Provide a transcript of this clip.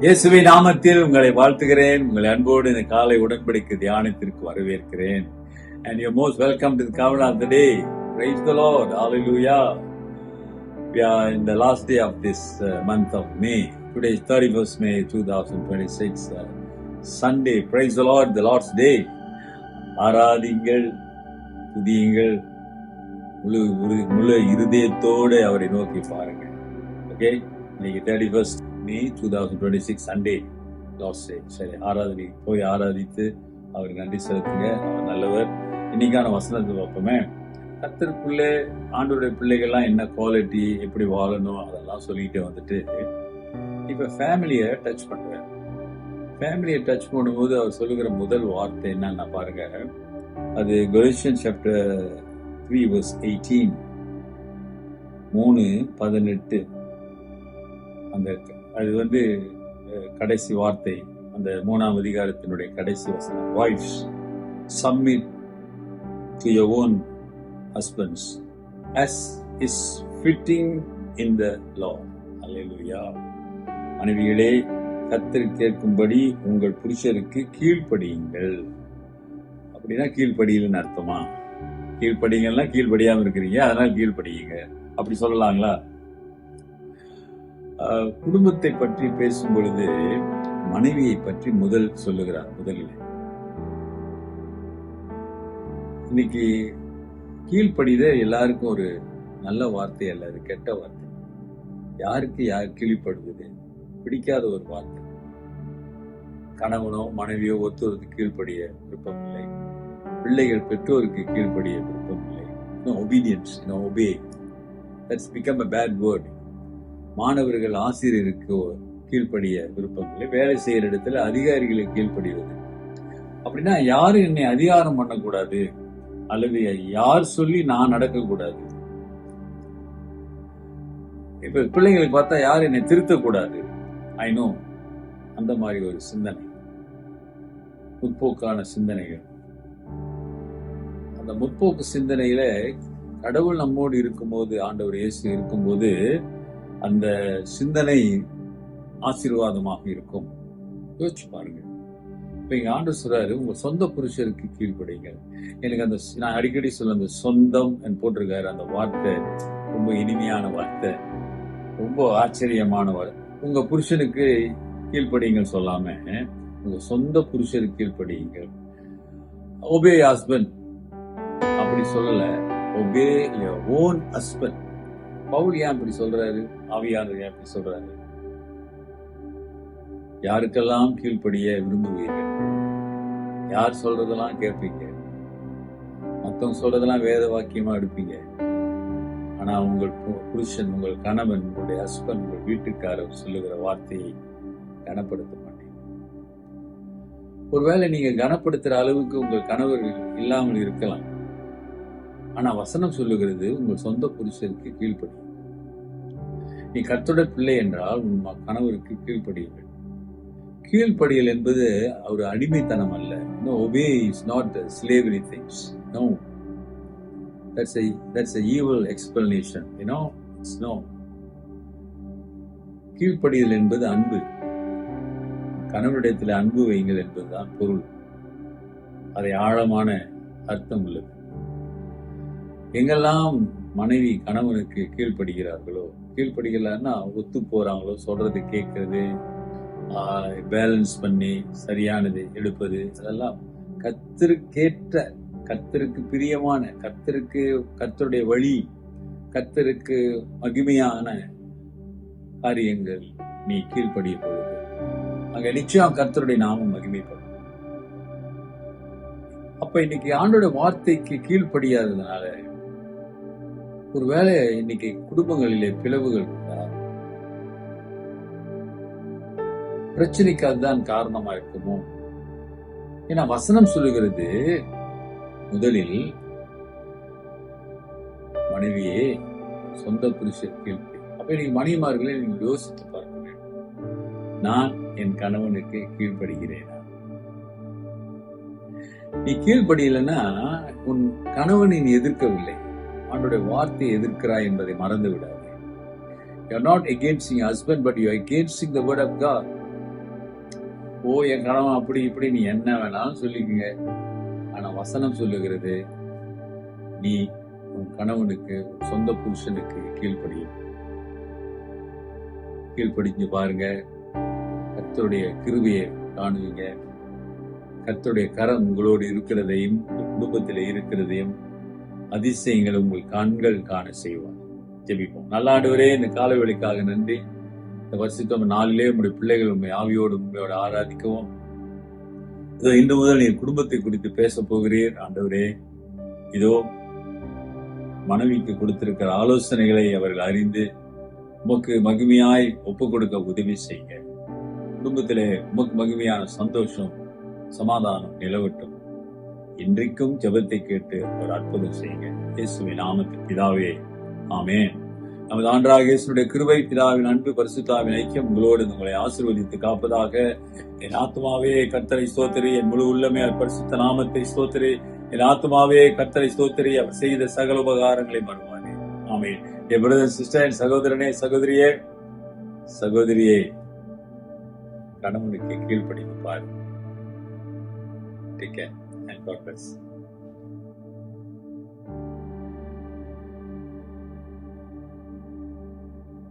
இயேசுவின் நாமத்தில் உங்களை வாழ்த்துகிறேன். உங்களை அன்போடு இந்த காலை உடன்படிக்கை தியானத்திற்கு வரவேற்கிறேன். And you're most welcome to the covenant of the day. Praise the Lord. Hallelujah. We are in the last day of this month of May. Today is 31st May 2026, Sunday. Praise the Lord, the Lord's day. ஆராதிங்கள், துதியுங்கள், முழு இருதயத்தோடு அவரை நோக்கி பாருங்க. Okay, இன்னைக்கு 31st May 2026 Sunday, Lord's Day. சரி, ஆராதனை போய் ஆராதித்து அவருக்கு நன்றி செலுத்துங்க. அவர் நல்லவர். இன்னைக்கான வசனத்தை பார்ப்போமே. கர்த்தருக்குள்ளே ஆண்டவருடைய பிள்ளைகள்லாம் என்ன குவாலிட்டி, எப்படி வாழணும், அதெல்லாம் சொல்லிட்டு வந்துட்டு இப்ப ஃபேமிலியை டச் பண்றாரு. ஃபேமிலியை டச் பண்ணும்போது அவர் சொல்லுகிற முதல் வார்த்தை என்னன்னா பாருங்க. அது Galatians chapter 3 verse 18, 3:18. அந்த அது கடைசி வார்த்தை, அந்த 3ஆம் அதிகாரத்தினுடைய கடைசி வசனம். Wives, submit to your own husbands as is fitting in the Lord. Hallelujah. மனைவிகளே, கர்த்தருக்கு கேட்கும்படி உங்கள் புருஷருக்கு கீழ்ப்படியுங்கள். அப்படின்னா கீழ்ப்படியலன்னு அர்த்தமா? கீழ்ப்படிங்கன்னா கீழ்ப்படியாம இருக்கிறீங்க, அதனால கீழ்ப்படியுங்க, அப்படி சொல்லலாங்களா? குடும்பத்தை பற்றி பேசும் பொழுது மனைவியை பற்றி முதல் சொல்லுகிறார். முதலில் இன்னைக்கு கீழ்ப்படித எல்லாருக்கும் ஒரு நல்ல வார்த்தை அல்ல, அது கெட்ட வார்த்தை. யாருக்கு யார் கீழ்ப்படுவது பிடிக்காத ஒரு வார்த்தை. கணவனோ மனைவியோ ஒருத்தருக்கு கீழ்ப்படிய விருப்பம் இல்லை. பிள்ளைகள் பெற்றோருக்கு கீழ்ப்படிய விருப்பம் இல்லை. Obedience, obey. That's become a bad word. மாணவர்கள் ஆசிரியருக்கு கீழ்ப்படிய விருப்பம் இல்லை. வேலை செய்யற இடத்துல அதிகாரிகளுக்கு கீழ்ப்படிவது. அப்படின்னா யாரும் என்னை அதிகாரம் பண்ணக்கூடாது, அல்லது யார் சொல்லி நான் நடக்கக்கூடாது. இப்ப பிள்ளைங்களுக்கு பார்த்தா யாரும் என்னை திருத்தக்கூடாது. ஐ நோ, அந்த மாதிரி ஒரு சிந்தனை, முற்போக்கான சிந்தனைகள். அந்த முற்போக்கு சிந்தனையில கடவுள் நம்மோடு இருக்கும்போது, ஆண்டவர் இயேசு இருக்கும்போது அந்த சிந்தனை ஆசீர்வாதமாக இருக்கும். யோசிச்சு பாருங்க. இப்ப இங்க ஆண்டவர் சொல்றாரு, உங்க சொந்த புருஷருக்கு கீழ்ப்படிங்க. எனக்கு அந்த நான் அடிக்கடி சொல்ல அந்த சொந்தம் போட்டிருக்காரு, அந்த வார்த்தை ரொம்ப இனிமையான வார்த்தை, ரொம்ப ஆச்சரியமான வார்த்தை. உங்க புருஷனுக்கு கீழ்ப்படிங்க சொல்லாம உங்க சொந்த புருஷருக்கு கீழ்ப்படிங்க. ஒபே ஹஸ்பண்ட் அப்படி சொல்லல, obey your own husband. Paul ஏன் அப்படி சொல்றாரு? ஆவியானவர் ஏன் அப்படி சொல்றாரு? யாருக்கெல்லாம் கீழ்ப்படிய விரும்புவீர்கள்? யார் சொல்றதெல்லாம் கேட்பீங்க? மத்தவங்க சொல்றதெல்லாம் வேத வாக்கியமா எடுப்பீங்க. ஆனா உங்கள் புருஷன், உங்கள் கணவன், உங்களுடைய ஹஸ்பண்ட், உங்கள் வீட்டுக்காரர் சொல்லுகிற வார்த்தையை கனப்படுத்த மாட்டீங்க. ஒருவேளை நீங்க கனப்படுத்துற அளவுக்கு உங்கள் கணவர் இல்லாமல் இருக்கலாம். ஆனா வசனம் சொல்லுகிறது, உங்கள் சொந்த புருஷருக்கு கீழ்ப்படி. நீ கர்த்தருடைய பிள்ளை என்றால் உன் கணவருக்கு கீழ்ப்படியுங்கள். கீழ்ப்படியல் என்பது ஒரு அடிமைத்தனம் அல்ல. No, obey is not slavery things. No, that's a evil explanation. It's no. கீழ்ப்படியல் என்பது அன்பு. கணவனிடத்தில் அன்பு வையுங்கள் என்பதுதான் பொருள். அதை ஆழமான அர்த்தம் உள்ளது. எங்கெல்லாம் மனைவி கணவனுக்கு கீழ்ப்படுகிறார்களோ, கீழ்ப்படுகிறான்னா ஒத்து போறாங்களோ, சொல்றது கேட்கறது, பேலன்ஸ் பண்ணி சரியானது எடுப்பது, அதெல்லாம் கர்த்தருக்கேற்ற, கர்த்தருக்கு பிரியமான, கர்த்தருடைய வழி, கர்த்தருக்கு மகிமையான காரியங்கள் நீ கீழ்ப்படிய பொழுது அங்க நிச்சயம் கர்த்தருடைய நாமம் மகிமைப்படும். அப்ப இன்னைக்கு ஆண்டோட வார்த்தைக்கு கீழ்ப்படியாததுனால ஒருவேளை இன்னைக்கு குடும்பங்களிலே பிளவுகள் உண்டா? பிரச்சனைக்கு அதுதான் காரணமா இருக்குமோ? ஏன்னா வசனம் சொல்லுகிறது, முதலில் மனைவியே சொந்த புருஷர் கீழ்ப்படி. அப்ப இன்னைக்கு மனைவிமார்களை நீங்க யோசித்து பார்க்க வேண்டும். நான் என் கணவனுக்கு கீழ்ப்படுகிறேனா? நீ கீழ்ப்படியலைன்னா உன் கணவனை நீ எதிர்க்கவில்லை, ஆண்டோட வார்த்தையை எதிர்க்கிறாய் என்பதை மறந்து விடாதே. You are not against your husband, but you are against the word of God. என் கணவன் அப்படி இப்படி நீ என்ன வேணாலும் சொல்லிக்கங்க. ஆனா வசனம் சொல்லுகிறது, நீ உன் கணவனுக்கு, உன் சொந்த புருஷனுக்கு கீழ்ப்படிஞ்சு பாருங்க. கர்த்தருடைய கிருபையை காணுவீங்க. கர்த்தருடைய கரம் உங்களோடு இருக்கிறதையும், குடும்பத்தில் இருக்கிறதையும், அதிசயங்களை உங்கள் கண்கள் காண செய்வார். ஜெபிப்போம். நல்ல ஆண்டவரே, இந்த காலை வேளைக்காக நன்றி. இந்த வருஷத்தோட நாளிலே உங்களுடைய பிள்ளைகள் உண்மை ஆவியோடு உண்மையோட ஆராதிக்கவும், இதோ இன்று முதல் நீர் குடும்பத்தை குறித்து பேச போகிறீர். ஆண்டவரே, இதோ மனைவிக்கு கொடுத்திருக்கிற ஆலோசனைகளை அவர்கள் அறிந்து உமக்கு மகிமையாய் ஒப்பு கொடுக்க உதவி செய்யுங்க. குடும்பத்திலே உமக்கு மகிமையான சந்தோஷம், சமாதானம் நிலவட்டும். இன்றைக்கும் ஜெபத்தை கேட்டு ஒரு அற்புதம் செய்யுங்க. இயேசுவின் நாமத்தில் பிதாவே, ஆமென். நமது ஆண்டவராகிய இயேசுவுடைய கிருபை, பிதாவின் அன்பு, பரிசுத்தாவின் ஐக்கியம் உங்களோடு உங்களை ஆசீர்வதித்து காப்பதாக. என் ஆத்துமாவே கர்த்தரை ஸ்தோத்திரி, என் முழு உள்ளமே பரிசுத்த நாமத்தை ஸ்தோத்திரி. என் ஆத்துமாவே கர்த்தரை ஸ்தோத்திரி, அவர் செய்த சகல உபகாரங்களை மறவாதே. ஆமென். என் பிரதர் சிஸ்டர், என் சகோதரனே, சகோதரியே, கணவனுக்கு கீழ்ப்படிந்து பாரு. Take care and God bless.